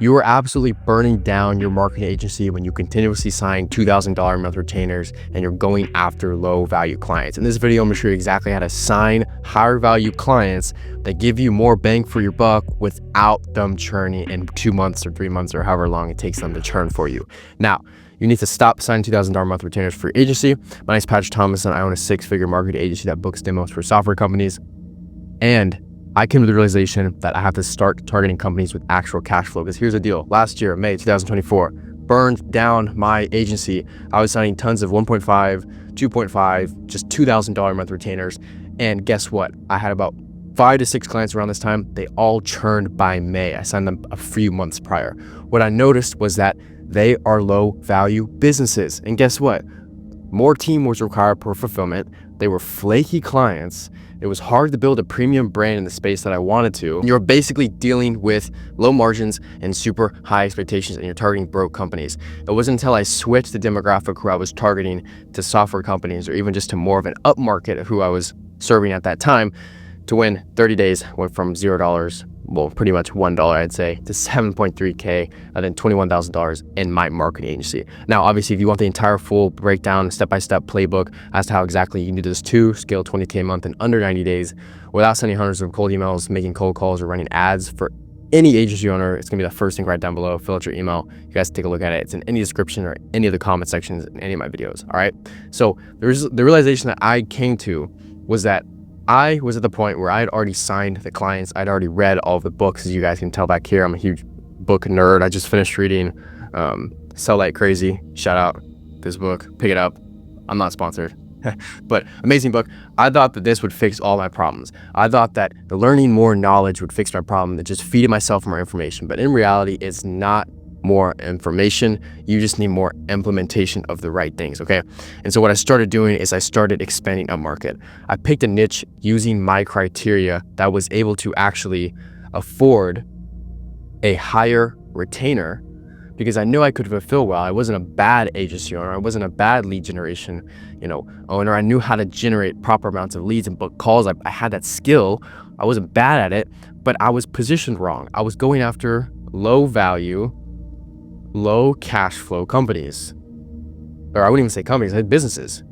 You are absolutely burning down your marketing agency when you continuously sign $2,000 a month retainers and you're going after low value clients. In this video, I'm gonna show you exactly how to sign higher value clients that give you more bang for your buck without them churning in 2 months or 3 months or however long it takes them to churn for you. Now, you need to stop signing $2,000 a month retainers for your agency. My name is Thomason. I own a 6-figure marketing agency that books demos for software companies. And I came to the realization that I have to start targeting companies with actual cash flow. Because here's the deal. Last year, May 2024, burned down my agency. I was signing tons of 1.5, 2.5, just $2,000 a month retainers. And guess what? I had about 5 to 6 clients around this time. They all churned by May. I signed them a few months prior. What I noticed was that they are low value businesses. And guess what? More team was required per fulfillment. They were flaky clients. It was hard to build a premium brand in the space that I wanted to. You're basically dealing with low margins and super high expectations, and you're targeting broke companies. It wasn't until I switched the demographic who I was targeting to software companies, or even just to more of an upmarket of who I was serving at that time, to win 30 days went from $0, well, pretty much $1, I'd say, to 7.3K, and then $21,000 in my marketing agency. Now, obviously, if you want the entire full breakdown, step-by-step playbook as to how exactly you can do this to scale 20K a month in under 90 days without sending hundreds of cold emails, making cold calls, or running ads for any agency owner, it's gonna be the first thing right down below. Fill out your email. You guys take a look at it. It's in any description or any of the comment sections in any of my videos, all right? So there's the realization that I came to was that I was at the point where I had already signed the clients. I'd already read all of the books. As you guys can tell back here, I'm a huge book nerd. I just finished reading Sell Like Crazy. Shout out this book. Pick it up. I'm not sponsored, but amazing book. I thought that this would fix all my problems. I thought that the learning more knowledge would fix my problem than just feeding myself more information. But in reality, it's not more information. You just need more implementation of the right things, okay? And so what I started doing is I started expanding up market. I picked a niche using my criteria that was able to actually afford a higher retainer, because I knew I could fulfill well. I wasn't a bad agency owner. I wasn't a bad lead generation, owner. I knew how to generate proper amounts of leads and book calls. I had that skill. I wasn't bad at it, but I was positioned wrong. I was going after low value, low cash flow companies. Or I wouldn't even say companies, I had businesses.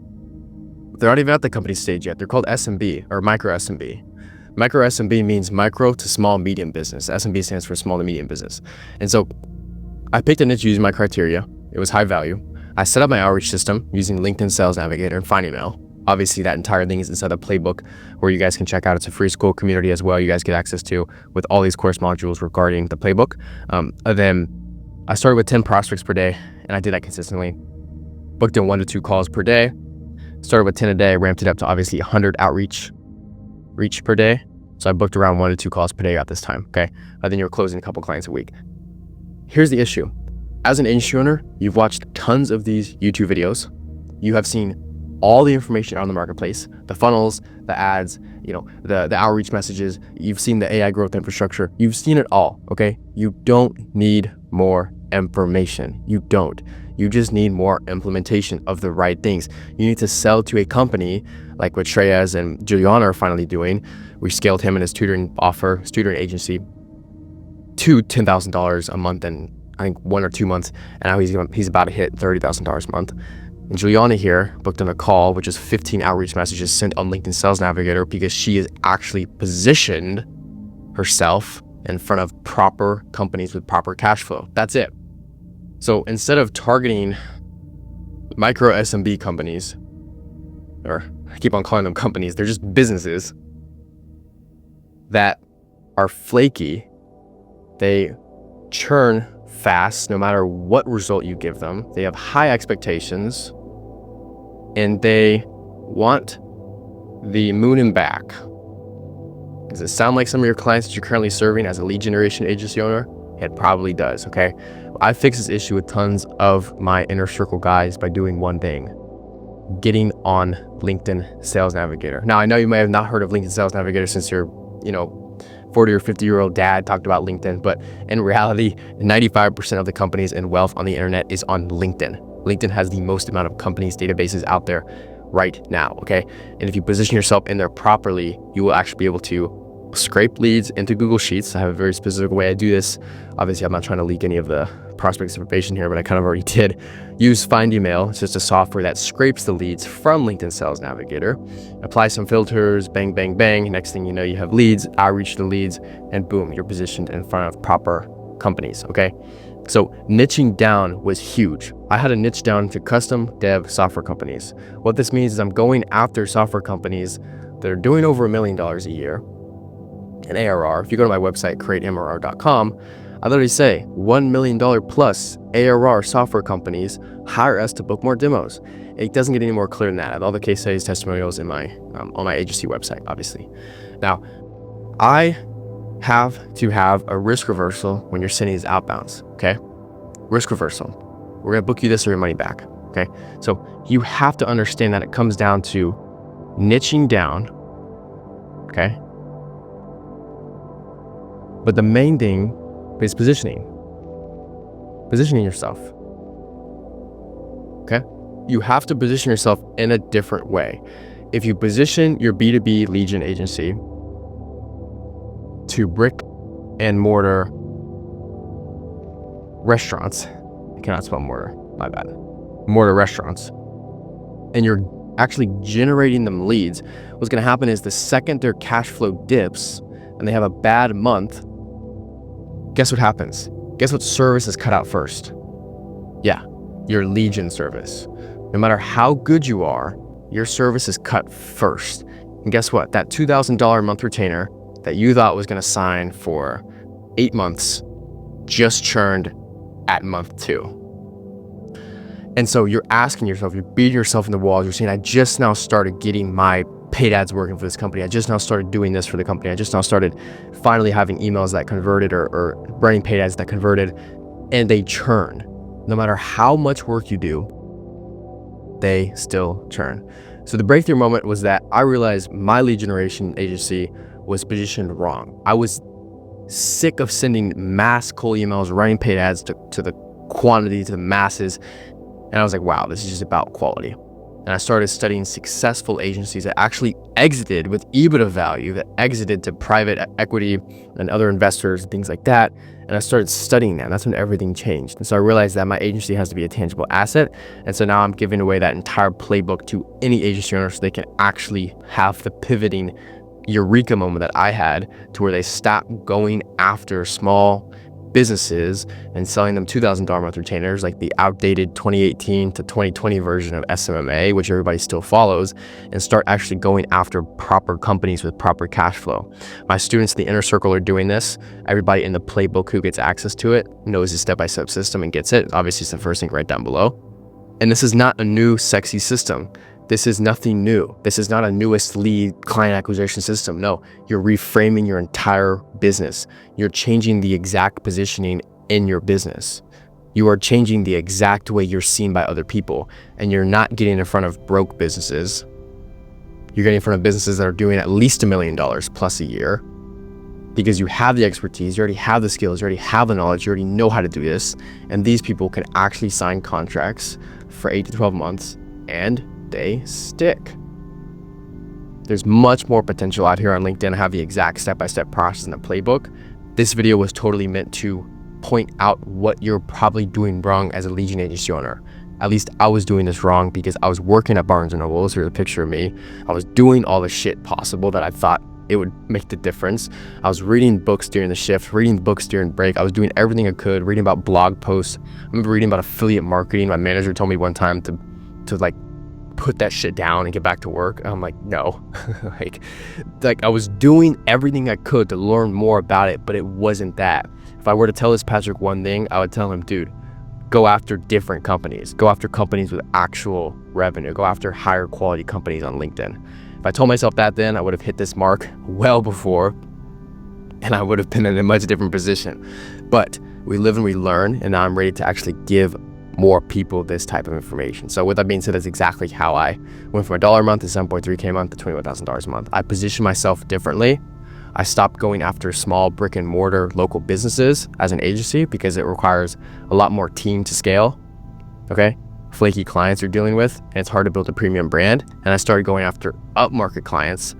They're not even at the company stage yet. They're called SMB or micro SMB. Micro SMB means micro to small medium business. SMB stands for small to medium business. And so I picked a niche using my criteria. It was high value. I set up my outreach system using LinkedIn Sales Navigator and FindEmail. Obviously, that entire thing is inside the playbook where you guys can check out. It's a free school community as well. You guys get access to with all these course modules regarding the playbook. And then I started with 10 prospects per day, and I did that consistently. Booked in 1 to 2 calls per day. Started with 10 a day, ramped it up to obviously 100 outreach per day. So I booked around 1 to 2 calls per day at this time, okay? And then you're closing a couple clients a week. Here's the issue. As an agency owner, you've watched tons of these YouTube videos. You have seen all the information on the marketplace, the funnels, the ads, the outreach messages. You've seen the AI growth infrastructure. You've seen it all, okay? You don't need more information. You don't. You just need more implementation of the right things. You need to sell to a company like what Shreyas and Juliana are finally doing. We scaled him and his tutoring agency to $10,000 a month in, I think, 1 or 2 months. And now he's about to hit $30,000 a month. And Juliana here booked on a call, which is 15 outreach messages sent on LinkedIn Sales Navigator, because she has actually positioned herself in front of proper companies with proper cash flow. That's it. So instead of targeting micro SMB companies, or I keep on calling them companies, they're just businesses that are flaky. They churn fast no matter what result you give them. They have high expectations, and they want the moon and back. Does it sound like some of your clients that you're currently serving as a lead generation agency owner? It probably does, okay? I fix this issue with tons of my inner circle guys by doing one thing: getting on LinkedIn Sales Navigator. Now, I know you may have not heard of LinkedIn Sales Navigator since you're, 40 or 50-year-old dad talked about LinkedIn, but in reality, 95% of the companies in wealth on the internet is on LinkedIn. LinkedIn has the most amount of companies, databases out there right now, okay? And if you position yourself in there properly, you will actually be able to scrape leads into Google Sheets. I have a very specific way I do this. Obviously, I'm not trying to leak any of the prospects information here, but I kind of already did. Use Find Email. It's just a software that scrapes the leads from LinkedIn Sales Navigator. Apply some filters, bang, bang, bang. Next thing you know, you have leads, outreach to leads, and boom, you're positioned in front of proper companies, okay? So niching down was huge. I had to niche down to custom dev software companies. What this means is I'm going after software companies that are doing over $1 million a year in ARR. If you go to my website, createmrr.com, I literally say $1 million plus ARR software companies hire us to book more demos. It doesn't get any more clear than that. I have all the case studies, testimonials in my on my agency website, obviously. Now, I have to have a risk reversal when you're sending these outbounds, okay? Risk reversal. We're gonna book you this or your money back, okay? So you have to understand that it comes down to niching down, okay? But the main thing is positioning yourself, okay? You have to position yourself in a different way. If you position your B2B lead gen agency to brick and mortar restaurants, I cannot spell mortar, my bad, mortar restaurants, and you're actually generating them leads, what's gonna happen is the second their cash flow dips and they have a bad month, guess what happens? Guess what service is cut out first? Yeah, your lead gen service. No matter how good you are, your service is cut first. And guess what? That $2,000 a month retainer that you thought was gonna sign for 8 months just churned at month 2. And so you're asking yourself, you're beating yourself in the walls, you're saying, I just now started getting my paid ads working for this company. I just now started doing this for the company. I just now started finally having emails that converted or running paid ads that converted, and they churn. No matter how much work you do, they still churn. So the breakthrough moment was that I realized my lead generation agency was positioned wrong. I was sick of sending mass cold emails, running paid ads to the quantity, to the masses. And I was like, wow, this is just about quality. And I started studying successful agencies that actually exited with EBITDA value, that exited to private equity and other investors and things like that. And I started studying that. That's when everything changed. And so I realized that my agency has to be a tangible asset. And so now I'm giving away that entire playbook to any agency owner so they can actually have the pivoting eureka moment that I had, to where they stop going after small businesses and selling them $2,000 a month retainers, like the outdated 2018 to 2020 version of SMMA, which everybody still follows, and start actually going after proper companies with proper cash flow. My students in the inner circle are doing this. Everybody in the playbook who gets access to it knows the step-by-step system and gets it. Obviously, it's the first link right down below. And this is not a new sexy system. This is nothing new. This is not a newest lead client acquisition system. No, you're reframing your entire business. You're changing the exact positioning in your business. You are changing the exact way you're seen by other people. And you're not getting in front of broke businesses. You're getting in front of businesses that are doing at least $1 million plus a year, because you have the expertise, you already have the skills, you already have the knowledge, you already know how to do this. And these people can actually sign contracts for 8 to 12 months and they stick. There's much more potential out here on LinkedIn. I have the exact step-by-step process in the playbook. This video was totally meant to point out what you're probably doing wrong as a lead gen agency owner. At least I was doing this wrong because I was working at Barnes & Noble. Here's a picture of me. I was doing all the shit possible that I thought it would make the difference. I was reading books during the shift, reading books during break. I was doing everything I could, reading about blog posts. I remember reading about affiliate marketing. My manager told me one time to like put that shit down and get back to work. I'm like, no. like I was doing everything I could to learn more about it, but it wasn't that. If I were to tell this Patrick one thing, I would tell him, dude, go after different companies. Go after companies with actual revenue. Go after higher quality companies on LinkedIn. If I told myself that then, I would have hit this mark well before, and I would have been in a much different position. But we live and we learn, and now I'm ready to actually give more people this type of information. So with that being said, that's exactly how I went from $1 a month to 7.3K a month to $21,000 a month. I positioned myself differently. I stopped going after small brick and mortar local businesses as an agency because it requires a lot more team to scale, okay? Flaky clients you're dealing with, and it's hard to build a premium brand. And I started going after upmarket clients,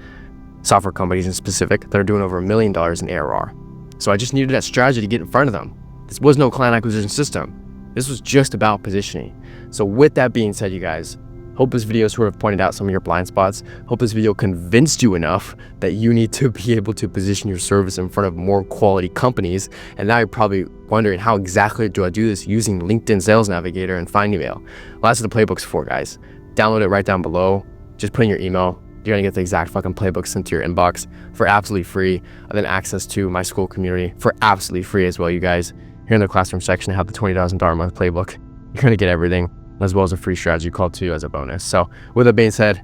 software companies in specific that are doing over $1 million in ARR. So I just needed that strategy to get in front of them. This was no client acquisition system. This was just about positioning. So with that being said, you guys, hope this video sort of pointed out some of your blind spots. Hope this video convinced you enough that you need to be able to position your service in front of more quality companies. And now you're probably wondering, how exactly do I do this using LinkedIn Sales Navigator and Find Email? Well, that's what the playbook's for, guys. Download it right down below. Just put in your email. You're gonna get the exact fucking playbook sent to your inbox for absolutely free, and then access to my school community for absolutely free as well, you guys. Here in the classroom section, I have the $20,000 a month playbook. You're gonna get everything, as well as a free strategy call too as a bonus. So with that being said,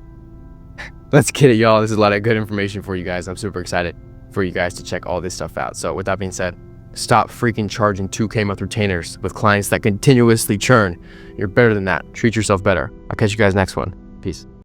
let's get it, y'all. This is a lot of good information for you guys. I'm super excited for you guys to check all this stuff out. So with that being said, stop freaking charging 2K month retainers with clients that continuously churn. You're better than that. Treat yourself better. I'll catch you guys next one. Peace.